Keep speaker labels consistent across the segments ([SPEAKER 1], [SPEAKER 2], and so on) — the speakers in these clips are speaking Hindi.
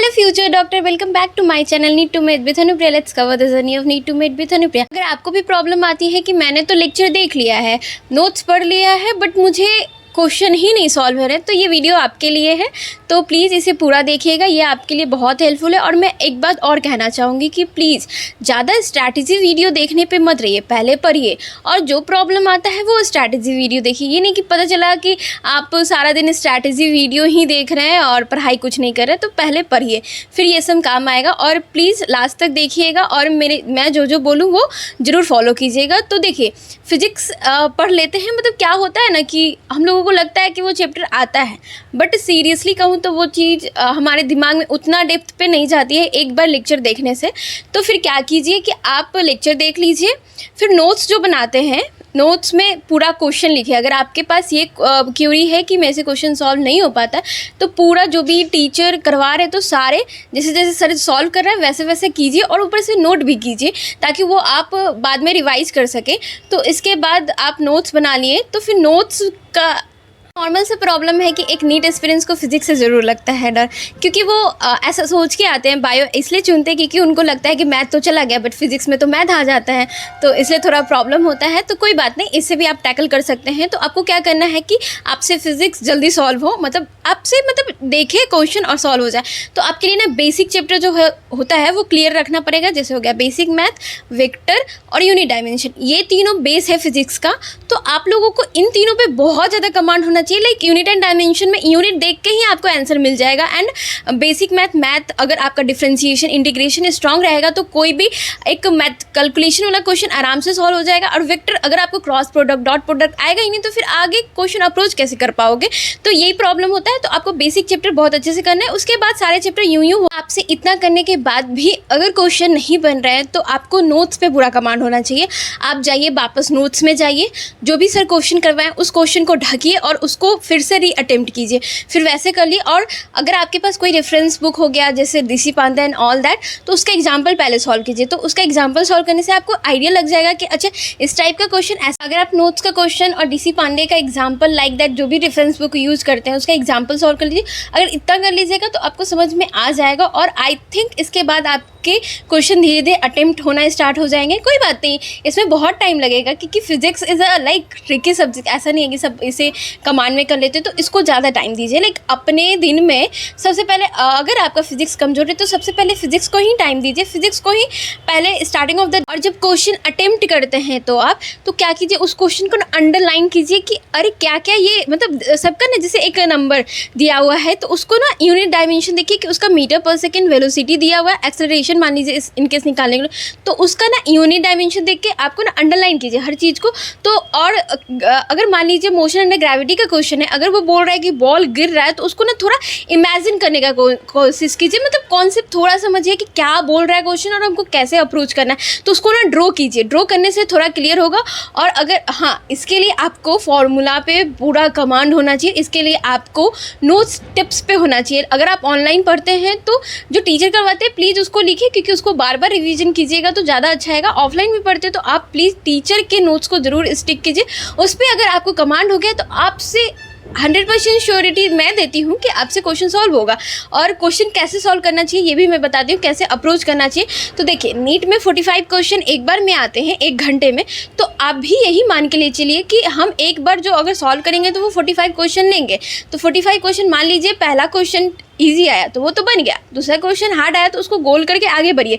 [SPEAKER 1] Hello future doctor, welcome back to my channel NEET to med with Anupriya. Let's cover the journey of NEET to med with Anupriya. अगर आपको भी प्रॉब्लम आती है कि मैंने तो लेक्चर देख लिया है, नोट्स पढ़ लिया है, बट मुझे क्वेश्चन ही नहीं सॉल्व हो रहे, तो ये वीडियो आपके लिए है। तो प्लीज़ इसे पूरा देखिएगा, ये आपके लिए बहुत हेल्पफुल है। और मैं एक बात और कहना चाहूँगी कि प्लीज़ ज़्यादा स्ट्रैटेजी वीडियो देखने पे मत रहिए, पहले पढ़िए और जो प्रॉब्लम आता है वो स्ट्रैटेजी वीडियो देखिए। ये नहीं कि पता चला कि आप सारा दिन स्ट्रैटेजी वीडियो ही देख रहे हैं और पढ़ाई कुछ नहीं कर रहे। तो पहले पढ़िए, फिर ये सब काम आएगा। और प्लीज़ लास्ट तक देखिएगा और मैं जो बोलूँ वो ज़रूर फॉलो कीजिएगा। तो देखिए, फिजिक्स पढ़ लेते हैं, मतलब क्या होता है ना कि हम लोगों को लगता है कि वो चैप्टर आता है, बट सीरियसली कहूँ तो वो चीज़ हमारे दिमाग में उतना डेप्थ पे नहीं जाती है एक बार लेक्चर देखने से। तो फिर क्या कीजिए कि आप लेक्चर देख लीजिए, फिर नोट्स जो बनाते हैं, नोट्स में पूरा क्वेश्चन लिखिए। अगर आपके पास ये क्यूरी है कि मेरे से क्वेश्चन सॉल्व नहीं हो पाता, तो पूरा जो भी टीचर करवा रहे तो सारे जैसे जैसे सर सॉल्व कर रहे हैं वैसे वैसे कीजिए और ऊपर से नोट भी कीजिए, ताकि वो आप बाद में रिवाइज कर सकें। तो इसके बाद आप नोट्स बना लिए, तो फिर नोट्स का नॉर्मल से प्रॉब्लम है कि एक नीट एस्पिरेंट्स को फिजिक्स से ज़रूर लगता है डर, क्योंकि वो ऐसा सोच के आते हैं। बायो इसलिए चुनते हैं क्योंकि उनको लगता है कि मैथ तो चला गया, बट फिजिक्स में तो मैथ आ जाता है, तो इसलिए थोड़ा प्रॉब्लम होता है। तो कोई बात नहीं, इससे भी आप टैकल कर सकते हैं। तो आपको क्या करना है कि आपसे फिजिक्स जल्दी सॉल्व हो, मतलब आपसे देखे क्वेश्चन और सॉल्व हो जाए। तो आपके लिए ना बेसिक चैप्टर जो होता है वो क्लियर रखना पड़ेगा। जैसे हो गया बेसिक मैथ, वेक्टर और यूनिट डायमेंशन, ये तीनों बेस है फिजिक्स का। तो आप लोगों को इन तीनों पे बहुत ज़्यादा कमांड होना चाहिए। लाइक यूनिट एंड डायमेंशन में यूनिट देख के ही आपको आंसर मिल जाएगा। एंड बेसिक मैथ अगर आपका डिफरेंशिएशन इंटीग्रेशन स्ट्रांग रहेगा तो कोई भी एक मैथ कैलकुलेशन वाला क्वेश्चन आराम से सॉल्व हो जाएगा। और वेक्टर अगर आपको क्रॉस प्रोडक्ट डॉट प्रोडक्ट आएगा ही नहीं, तो फिर आगे क्वेश्चन अप्रोच कैसे कर पाओगे। तो यही प्रॉब्लम होता है। तो आपको बेसिक चैप्टर बहुत अच्छे से करना है, उसके बाद सारे चैप्टर यूं आपसे इतना करने के बाद भी अगर क्वेश्चन नहीं बन रहा है तो आपको नोट्स पे पूरा कमांड होना चाहिए। आप जाइए वापस नोट्स में जाइए, जो भी सर क्वेश्चन करवाएं उस क्वेश्चन को ढकिए और उसको फिर से री अटेम्प्ट कीजिए। फिर वैसे कर लिए। और अगर आपके पास कोई रेफरेंस बुक हो गया जैसे DC Pandey and all that, तो उसका एग्जाम्पल पहले सॉल्व कीजिए। तो उसका एग्जाम्पल सॉल्व करने से आपको आइडिया लग जाएगा कि अच्छा इस टाइप का क्वेश्चन ऐसा। अगर आप नोट्स का क्वेश्चन और डीसी पांडे का एग्जाम्पल लाइक दैट जो भी रेफरेंस बुक यूज़ करते हैं उसका एग्जाम्पल सॉल्व कर लीजिए। अगर इतना कर लीजिएगा तो आपको समझ में आ जाएगा। और आई थिंक इसके बाद आपके क्वेश्चन धीरे धीरे अटेम्प्ट होना स्टार्ट हो जाएंगे। कोई बात नहीं, इसमें बहुत टाइम लगेगा क्योंकि physics is a like tricky subject. ऐसा नहीं है कि सब इसे कमांड में कर लेते, तो इसको ज़्यादा टाइम दीजिए। लाइक अपने दिन में सबसे पहले अगर आपका फिजिक्स कमजोर है तो सबसे पहले फिजिक्स को ही टाइम दीजिए, फिजिक्स को ही पहले स्टार्टिंग ऑफ द। और जब क्वेश्चन अटेम्प्ट करते हैं तो आप तो क्या कीजिए, उस क्वेश्चन को अंडरलाइन कीजिए कि अरे क्या क्या ये, मतलब सबका ना जैसे एक नंबर दिया हुआ है तो उसको ना यूनिट डायमेंशन देखिए कि उसका मीटर पर सेकेंड वेलोसिटी दिया हुआ है, एक्सेलरेशन मान लीजिए इनकेस निकालने के लिए, तो उसका ना यूनिट डायमेंशन देख के आपको ना अंडरलाइन कीजिए हर चीज़ को। तो और अगर मान लीजिए मोशन अंडर ग्रेविटी का क्वेश्चन है, अगर वो बोल रहा है कि बॉल गिर रहा है, तो उसको ना थोड़ा इमेजिन करने का कोशिश कीजिए। मतलब कॉन्सेप्ट थोड़ा समझिए कि क्या बोल रहा है क्वेश्चन और हमको कैसे अप्रोच करना है। तो उसको ना ड्रॉ कीजिए, ड्रॉ करने से थोड़ा क्लियर होगा। और अगर हाँ, इसके लिए आपको फॉर्मूला पे पूरा कमांड होना चाहिए। इसके लिए आपको नोट्स टिप्स पे होना चाहिए। अगर आप ऑनलाइन पढ़ते हैं तो जो टीचर करवाते हैं प्लीज़ उसको लिखिए, क्योंकि उसको बार बार रिवीजन कीजिएगा तो ज़्यादा अच्छा आएगा। ऑफलाइन भी पढ़ते तो आप प्लीज़ टीचर के नोट्स को ज़रूर स्टिक कीजिए। उस पर अगर आपको कमांड हो गया तो आपसे 100% श्योरिटी मैं देती हूँ कि आपसे क्वेश्चन सॉल्व होगा। और क्वेश्चन कैसे सॉल्व करना चाहिए ये भी मैं बताती हूँ, कैसे अप्रोच करना चाहिए। तो देखिए, नीट में 45 क्वेश्चन एक बार में आते हैं 1 घंटे में। तो आप भी यही मान के ले चलिए कि हम एक बार जो अगर सॉल्व करेंगे तो वो 45 क्वेश्चन लेंगे। तो 45 क्वेश्चन मान लीजिए, पहला क्वेश्चन इजी आया तो वो तो बन गया, दूसरा क्वेश्चन हार्ड आया तो उसको गोल करके आगे बढ़िए,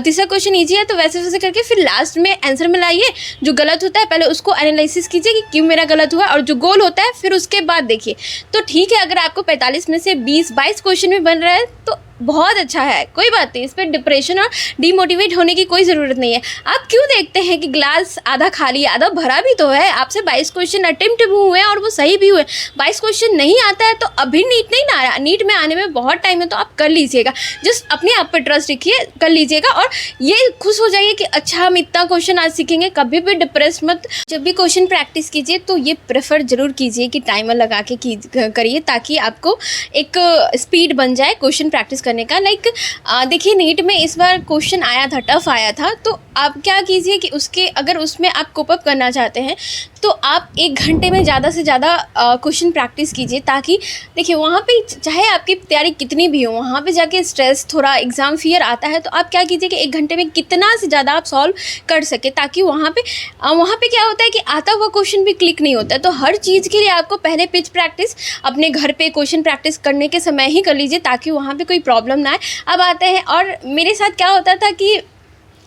[SPEAKER 1] तीसरा क्वेश्चन इजी है तो वैसे वैसे करके फिर लास्ट में आंसर में लाइए। जो गलत होता है पहले उसको एनालिसिस कीजिए कि क्यों मेरा गलत हुआ, और जो गोल होता है फिर उसके बाद देखिए। तो ठीक है, अगर आपको 45 में से 20-22 क्वेश्चन में बन रहा है तो बहुत अच्छा है, कोई बात नहीं। इस पर डिप्रेशन और डीमोटिवेट होने की कोई ज़रूरत नहीं है। आप क्यों देखते हैं कि ग्लास आधा खाली आधा भरा भी तो है। आपसे 22 क्वेश्चन अटेम्प्ट भी हुए हैं और वो सही भी हुए। 22 क्वेश्चन नहीं आता है तो अभी नीट नहीं ना आ रहा, नीट में आने में बहुत टाइम है, तो आप कर लीजिएगा। जस्ट अपने आप पर ट्रस्ट रखिए, कर लीजिएगा। और ये खुश हो जाइए कि अच्छा हम इतना क्वेश्चन आज सीखेंगे। कभी भी डिप्रेस मत। जब भी क्वेश्चन प्रैक्टिस कीजिए तो ये प्रेफर जरूर कीजिए कि टाइमर लगा के करिए, ताकि आपको एक स्पीड बन जाए क्वेश्चन प्रैक्टिस करने करने का। लाइक देखिए नीट में इस बार क्वेश्चन आया था, टफ आया था, तो आप क्या कीजिए कि उसके अगर उसमें आप कोप अप करना चाहते हैं तो आप 1 घंटे में ज़्यादा से ज़्यादा क्वेश्चन प्रैक्टिस कीजिए, ताकि देखिए वहाँ पे चाहे आपकी तैयारी कितनी भी हो, वहाँ पे जाके स्ट्रेस, थोड़ा एग्ज़ाम फियर आता है, तो आप क्या कीजिए कि 1 घंटे में कितना से ज़्यादा आप सॉल्व कर सके, ताकि वहाँ पे क्या होता है कि आता हुआ क्वेश्चन भी क्लिक नहीं होता है। तो हर चीज़ के लिए आपको पहले पिच प्रैक्टिस अपने घर पे क्वेश्चन प्रैक्टिस करने के समय ही कर लीजिए, ताकि वहाँ पे कोई प्रॉब्लम ना आए। अब आते हैं, और मेरे साथ क्या होता था कि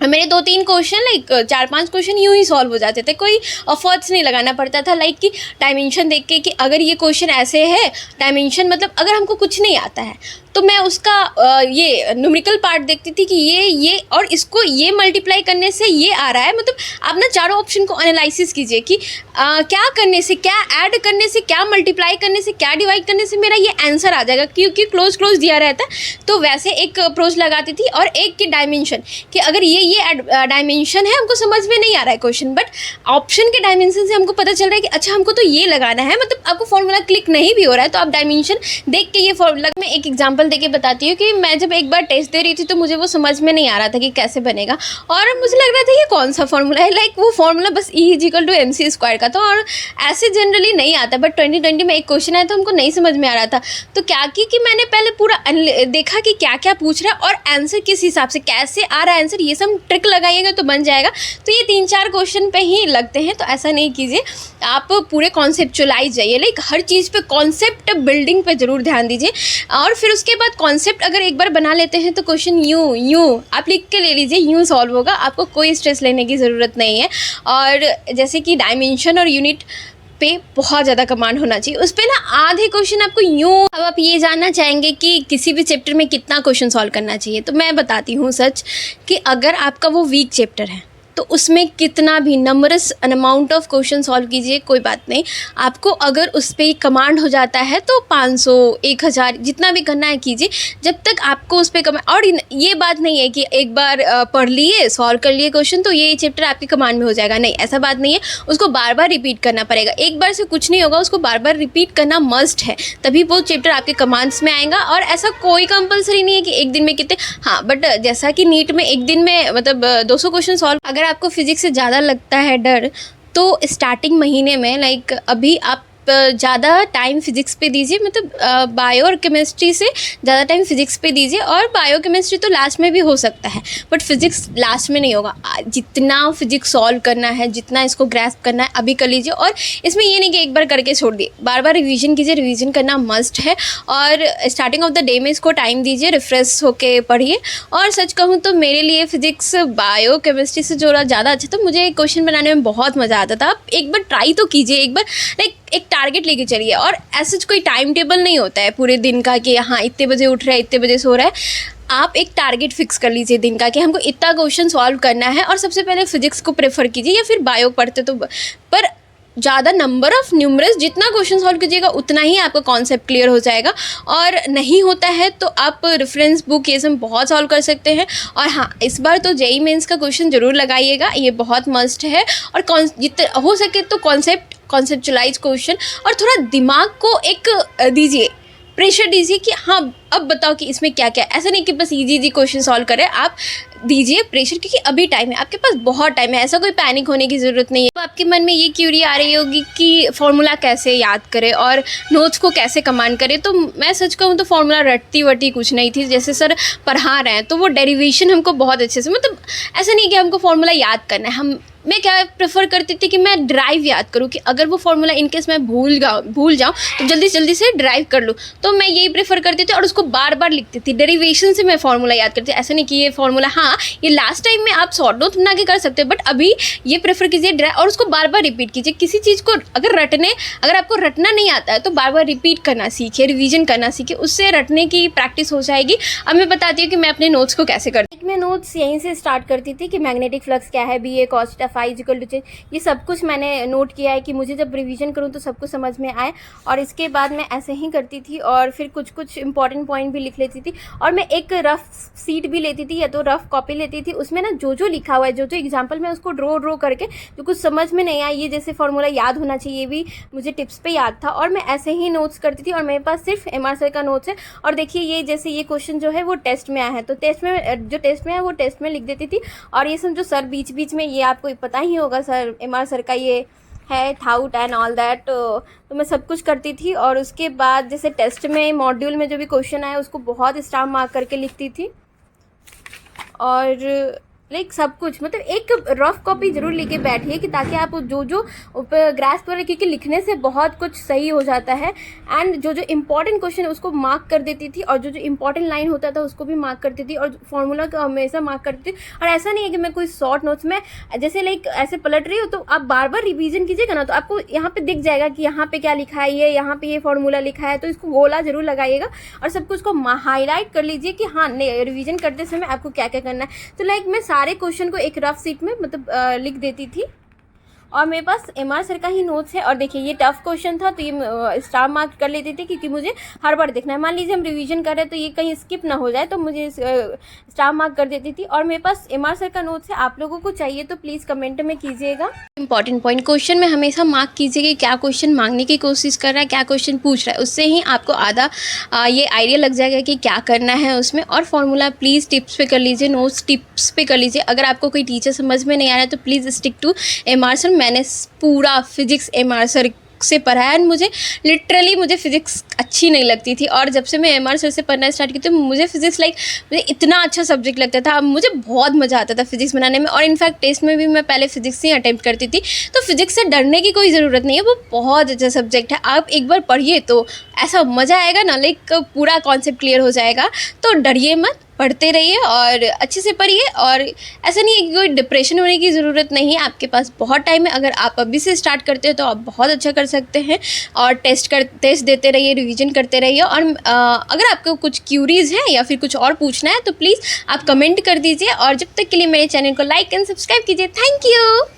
[SPEAKER 1] मेरे 2-3 क्वेश्चन, लाइक 4-5 क्वेश्चन यूँ ही सॉल्व हो जाते थे, कोई एफर्ट्स नहीं लगाना पड़ता था। लाइक कि डायमेंशन देख के कि अगर ये क्वेश्चन ऐसे है, डायमेंशन मतलब अगर हमको कुछ नहीं आता है तो मैं उसका ये न्यूमेरिकल पार्ट देखती थी कि ये और इसको ये मल्टीप्लाई करने से ये आ रहा है। मतलब आप ना चारों ऑप्शन को एनालिसिस कीजिए कि क्या करने से, क्या ऐड करने से, क्या मल्टीप्लाई करने से, क्या डिवाइड करने से मेरा ये आंसर आ जाएगा, क्योंकि क्लोज दिया रहता है। तो वैसे एक अप्रोच लगाती थी। और एक की डायमेंशन कि अगर ये डायमेंशन है, हमको समझ में नहीं आ रहा है क्वेश्चन, बट ऑप्शन के डायमेंशन से हमको पता चल रहा है कि अच्छा हमको तो ये लगाना है, मतलब आपको फॉर्मूला क्लिक नहीं भी हो रहा है तो आप डायमेंशन देख के ये फॉर्मूला। मैं एक एग्जाम्पल देके बताती हूँ कि मैं जब एक बार टेस्ट दे रही थी तो मुझे वो समझ में नहीं आ रहा था कि कैसे बनेगा, और मुझे लग रहा था ये कौन सा फॉर्मूला है। लाइक वो फॉर्मूला बस E=mc² का था, और ऐसे जनरली नहीं आता, बट 2020 में एक क्वेश्चन आया तो हमको नहीं समझ में आ रहा था। तो क्या कि मैंने पहले पूरा देखा कि क्या क्या पूछ रहा है और आंसर किस हिसाब से कैसे आ रहा है आंसर, ये सब ट्रिक लगाइएगा तो बन जाएगा। तो ये 3-4 क्वेश्चन पे ही लगते हैं, तो ऐसा नहीं कीजिए, आप पूरे कॉन्सेप्चुअलाइज जाइए। लाइक हर चीज़ पे कॉन्सेप्ट बिल्डिंग पे ज़रूर ध्यान दीजिए, और फिर उसके बाद कॉन्सेप्ट अगर एक बार बना लेते हैं तो क्वेश्चन यूँ आप लिख के ले लीजिए, यूँ सॉल्व होगा, आपको कोई स्ट्रेस लेने की ज़रूरत नहीं है। और जैसे कि डायमेंशन और यूनिट पे बहुत ज़्यादा कमांड होना चाहिए, उस पर ना आधे क्वेश्चन आपको यूँ। अब आप ये जानना चाहेंगे कि किसी भी चैप्टर में कितना क्वेश्चन सॉल्व करना चाहिए, तो मैं बताती हूँ सच कि अगर आपका वो वीक चैप्टर है तो उसमें कितना भी numbers amount of question solve कीजिए, कोई बात नहीं। आपको अगर उस पर कमांड हो जाता है तो 500, 1000 जितना भी करना है कीजिए, जब तक आपको उस पर कमांड। और ये बात नहीं है कि एक बार पढ़ लिए, सॉल्व कर लिए क्वेश्चन तो ये चैप्टर आपके कमांड में हो जाएगा, नहीं, ऐसा बात नहीं है। उसको बार बार रिपीट करना पड़ेगा, एक बार से कुछ नहीं होगा, उसको बार बार रिपीट करना मस्ट है, तभी वो चैप्टर आपके कमांड्स में आएगा। और ऐसा कोई कंपलसरी नहीं है कि एक दिन में कितने, हाँ, बट जैसा कि नीट में एक दिन में मतलब 200 क्वेश्चन सॉल्व। अगर आपको फिजिक्स से ज़्यादा लगता है डर, तो स्टार्टिंग महीने में लाइक अभी आप ज़्यादा टाइम फिजिक्स पे दीजिए, मतलब बायो और केमिस्ट्री से ज़्यादा टाइम फिजिक्स पे दीजिए, और बायो केमिस्ट्री तो लास्ट में भी हो सकता है, बट फिजिक्स लास्ट में नहीं होगा। जितना फिजिक्स सॉल्व करना है, जितना इसको ग्रैस्प करना है, अभी कर लीजिए। और इसमें ये नहीं कि एक बार करके छोड़ दिए, बार बार रिवीजन कीजिए, रिवीजन करना मस्ट है। और स्टार्टिंग ऑफ द डे में इसको टाइम दीजिए, रिफ्रेश होके पढ़िए। और सच कहूँ तो मेरे लिए फिजिक्स बायो केमिस्ट्री से जो ज़्यादा अच्छा था, मुझे क्वेश्चन बनाने में बहुत मज़ा आता था। आप एक बार ट्राई तो कीजिए, एक बार लाइक एक टारगेट लेके चलिए। और ऐसा कोई टाइम टेबल नहीं होता है पूरे दिन का कि हाँ इतने बजे उठ रहा है, इतने बजे सो रहा है। आप एक टारगेट फिक्स कर लीजिए दिन का कि हमको इतना क्वेश्चन सॉल्व करना है, और सबसे पहले फिजिक्स को प्रेफर कीजिए, या फिर बायो पढ़ते तो पर ज़्यादा नंबर ऑफ़ न्यूमरस जितना क्वेश्चन सॉल्व कीजिएगा उतना ही आपका कॉन्सेप्ट क्लियर हो जाएगा। और नहीं होता है तो आप रेफरेंस बुक ये सब बहुत सॉल्व कर सकते हैं। और हाँ, इस बार तो जेईई मेंस का क्वेश्चन ज़रूर लगाइएगा, ये बहुत मस्ट है। और जितना हो सके तो कॉन्सेप्चुलाइज क्वेश्चन, और थोड़ा दिमाग को एक दीजिए, प्रेशर दीजिए कि हाँ अब बताओ कि इसमें क्या क्या। ऐसा नहीं कि बस इजी क्वेश्चन सॉल्व करें, आप दीजिए प्रेशर, क्योंकि अभी टाइम है, आपके पास बहुत टाइम है, ऐसा कोई पैनिक होने की ज़रूरत नहीं है। तो आपके मन में ये क्यूरी आ रही होगी कि फार्मूला कैसे याद करें और नोट्स को कैसे कमांड करें। तो मैं सच कहूँ तो फार्मूला रटती वटी कुछ नहीं थी, जैसे सर पढ़ा रहे हैं तो वो डेरिवेशन हमको बहुत अच्छे से, मतलब ऐसा नहीं कि हमको फार्मूला याद करना है। मैं क्या प्रेफर करती थी कि मैं ड्राइव याद करूँ, कि अगर वो फार्मूला इनकेस मैं भूल जाऊँ तो जल्दी से ड्राइव कर लूँ, तो मैं यही प्रेफर करती थी। और उसको बार बार लिखती थी, डेरिवेशन से मैं फार्मूला याद करती थी। ऐसा नहीं कि ये फार्मूला, हाँ ये लास्ट टाइम में आप शॉर्ट नोट बना के कर सकते हो, बट अभी ये प्रेफर कीजिए ड्राइव, और उसको बार बार रिपीट कीजिए। किसी चीज़ को अगर आपको रटना नहीं आता है तो बार बार रिपीट करना सीखिए, रिवीजन करना सीखिए, उससे रटने की प्रैक्टिस हो जाएगी। अब मैं बताती हूँ कि मैं अपने नोट्स को कैसे करती हूँ। मैं नोट्स यहीं से स्टार्ट करती थी कि मैग्नेटिक फ्लक्स क्या है, BA cos θ phi is equal to change, ये सब कुछ मैंने नोट किया है कि मुझे जब रिवीजन करूँ तो सब कुछ समझ में आए। और इसके बाद मैं ऐसे ही करती थी और फिर कुछ कुछ इंपॉर्टेंट पॉइंट भी लिख लेती थी। और मैं एक रफ सीट भी लेती थी या तो रफ कॉपी लेती थी, उसमें ना जो जो लिखा हुआ है, जो जो एग्जाम्पल में उसको ड्रॉ करके, जो कुछ समझ में नहीं आया, ये जैसे फॉर्मूला याद होना चाहिए, ये भी मुझे टिप्स पे याद था और मैं ऐसे ही नोट्स करती थी। और मेरे पास सिर्फ MR सर का नोट्स है। और देखिए ये जैसे ये क्वेश्चन जो है वो टेस्ट में आया है, तो टेस्ट में जो टेस्ट में है वो टेस्ट में लिख देती थी। और ये समझो सर बीच बीच में, ये आपको पता ही होगा सर MR सर का ये है थाउट एंड ऑल दैट, तो मैं सब कुछ करती थी। और उसके बाद जैसे टेस्ट में मॉड्यूल में जो भी क्वेश्चन आया उसको बहुत स्टार मार्क करके लिखती थी। और लाइक सब कुछ, मतलब एक रफ कॉपी जरूर लेके बैठिए कि ताकि आप जो जो ग्रास्प करें, क्योंकि लिखने से बहुत कुछ सही हो जाता है। एंड जो जो इंपॉर्टेंट क्वेश्चन है उसको मार्क कर देती थी और जो जो इंपॉर्टेंट लाइन होता था उसको भी मार्क करती थी और फॉर्मूला को हमेशा मार्क करती थी। और ऐसा नहीं है कि मैं कोई शॉर्ट नोट्स में जैसे लाइक ऐसे पलट रही हूँ, तो आप बार बार रिवीजन कीजिएगा ना, तो आपको यहाँ पे दिख जाएगा कि यहाँ पे क्या लिखा है, ये यहाँ पे ये फॉर्मूला लिखा है, तो इसको गोला जरूर लगाइएगा और सब कुछ को हाईलाइट कर लीजिए कि हाँ रिवीजन करते समय आपको क्या क्या करना है। तो लाइक मैं सारे क्वेश्चन को एक रफ शीट में मतलब लिख देती थी। और मेरे पास MR सर का ही नोट्स है। और देखिए ये टफ क्वेश्चन था तो ये स्टार मार्क कर लेती थी, क्योंकि मुझे हर बार देखना है। मान लीजिए हम रिवीजन कर रहे हैं तो ये कहीं स्किप ना हो जाए, तो मुझे स्टार मार्क कर देती थी। और मेरे पास MR सर का नोट्स है, आप लोगों को चाहिए तो प्लीज़ कमेंट में कीजिएगा। इंपॉर्टेंट पॉइंट क्वेश्चन में हमेशा मार्क कीजिएगा कि क्या क्वेश्चन मांगने की कोशिश कर रहा है, क्या क्वेश्चन पूछ रहा है, उससे ही आपको आधा ये आइडिया लग जाएगा कि क्या करना है उसमें। और फॉर्मूला प्लीज़ टिप्स पे कर लीजिए, नोट्स टिप्स पे कर लीजिए। अगर आपको कोई टीचर समझ में नहीं आ रहा है तो please stick to MR sir. मैंने पूरा फिजिक्स MR सर से पढ़ा है। एंड मुझे लिटरली फिज़िक्स अच्छी नहीं लगती थी, और जब से मैं MR सर से पढ़ना स्टार्ट की तो मुझे फिज़िक्स मुझे इतना अच्छा सब्जेक्ट लगता था। अब मुझे बहुत मज़ा आता था फिज़िक्स बनाने में। और इनफैक्ट टेस्ट में भी मैं पहले फिज़िक्स ही अटेम्प्ट करती थी। तो फिज़िक्स से डरने की कोई ज़रूरत नहीं है, वो बहुत अच्छा सब्जेक्ट है। आप एक बार पढ़िए तो ऐसा मज़ा आएगा ना, लाइक पूरा कॉन्सेप्ट क्लियर हो जाएगा। तो डरिए मत, पढ़ते रहिए और अच्छे से पढ़िए। और ऐसा नहीं है कि कोई डिप्रेशन होने की ज़रूरत नहीं है, आपके पास बहुत टाइम है। अगर आप अभी से स्टार्ट करते हो तो आप बहुत अच्छा कर सकते हैं। और टेस्ट देते रहिए, रिवीजन करते रहिए। और अगर आपको कुछ क्यूरीज़ हैं या फिर कुछ और पूछना है तो प्लीज़ आप कमेंट कर दीजिए। और जब तक के लिए मेरे चैनल को लाइक एंड सब्सक्राइब कीजिए। Thank you.